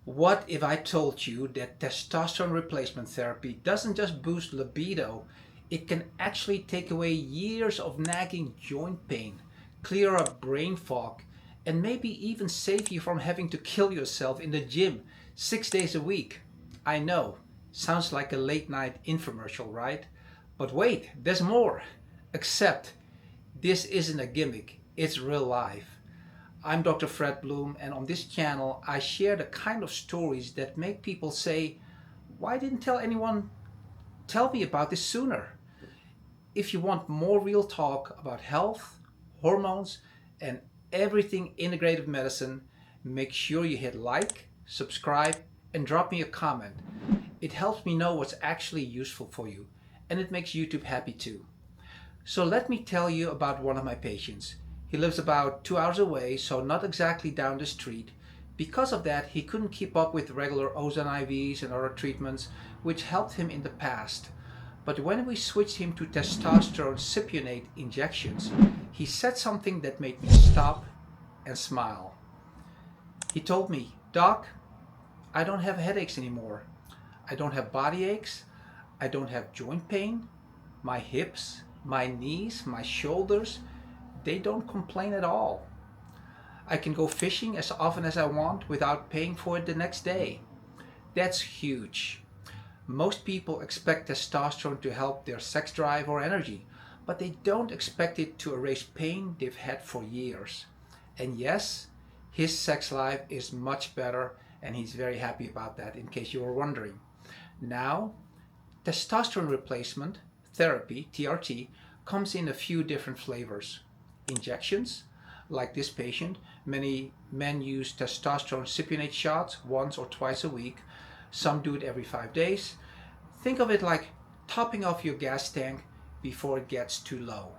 What if I told you that testosterone replacement therapy doesn't just boost libido, it can actually take away years of nagging joint pain, clear up brain fog, and maybe even save you from having to kill yourself in the gym 6 days a week? I know, sounds like a late night infomercial, right? But wait, there's more. Except, this isn't a gimmick, it's real life. I'm Dr. Bloem, and on this channel I share the kind of stories that make people say, why didn't anyone tell me about this sooner? If you want more real talk about health, hormones, and everything integrative medicine, make sure you hit like, subscribe, and drop me a comment. It helps me know what's actually useful for you, and it makes YouTube happy too. So let me tell you about one of my patients. He lives about 2 hours away, so not exactly down the street. Because of that, he couldn't keep up with regular ozone IVs and other treatments, which helped him in the past. But when we switched him to testosterone cypionate injections, he said something that made me stop and smile. He told me, "Doc, I don't have headaches anymore. I don't have body aches. I don't have joint pain. My hips, my knees, my shoulders, they don't complain at all. I can go fishing as often as I want without paying for it the next day." That's huge. Most people expect testosterone to help their sex drive or energy, but they don't expect it to erase pain they've had for years. And yes, his sex life is much better, and he's very happy about that, in case you were wondering. Now, testosterone replacement therapy, TRT, comes in a few different flavors. Injections, like this patient. Many men use testosterone cypionate shots once or twice a week. Some do it every 5 days. Think of it like topping off your gas tank before it gets too low.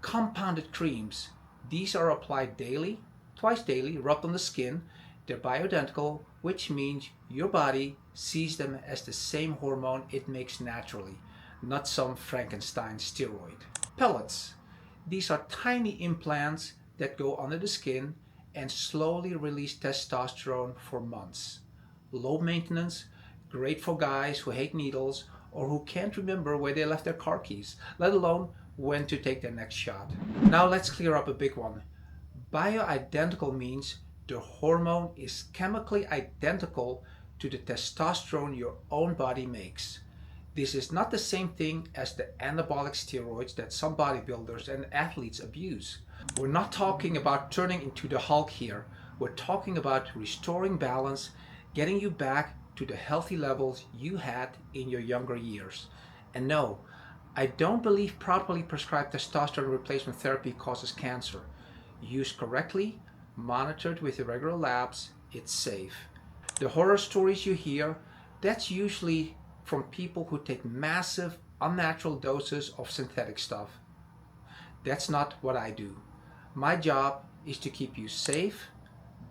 Compounded creams. These are applied daily, twice daily, rubbed on the skin. They're bioidentical, which means your body sees them as the same hormone it makes naturally, not some Frankenstein steroid. Pellets. These are tiny implants that go under the skin and slowly release testosterone for months. Low maintenance, great for guys who hate needles or who can't remember where they left their car keys, let alone when to take their next shot. Now let's clear up a big one. Bioidentical means the hormone is chemically identical to the testosterone your own body makes. This is not the same thing as the anabolic steroids that some bodybuilders and athletes abuse. We're not talking about turning into the Hulk here. We're talking about restoring balance, getting you back to the healthy levels you had in your younger years. And no, I don't believe properly prescribed testosterone replacement therapy causes cancer. Used correctly, monitored with irregular labs, it's safe. The horror stories you hear, that's usually from people who take massive, unnatural doses of synthetic stuff. That's not what I do. My job is to keep you safe,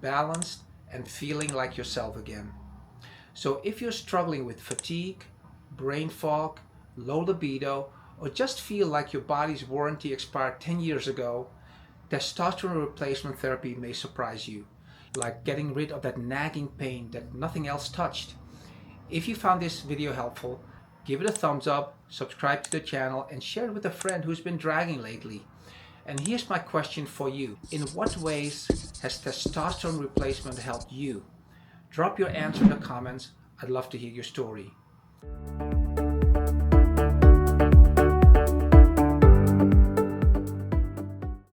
balanced, and feeling like yourself again. So if you're struggling with fatigue, brain fog, low libido, or just feel like your body's warranty expired 10 years ago, testosterone replacement therapy may surprise you, like getting rid of that nagging pain that nothing else touched. If you found this video helpful, give it a thumbs up, subscribe to the channel, and share it with a friend who's been dragging lately. And here's my question for you. In what ways has testosterone replacement helped you? Drop your answer in the comments. I'd love to hear your story.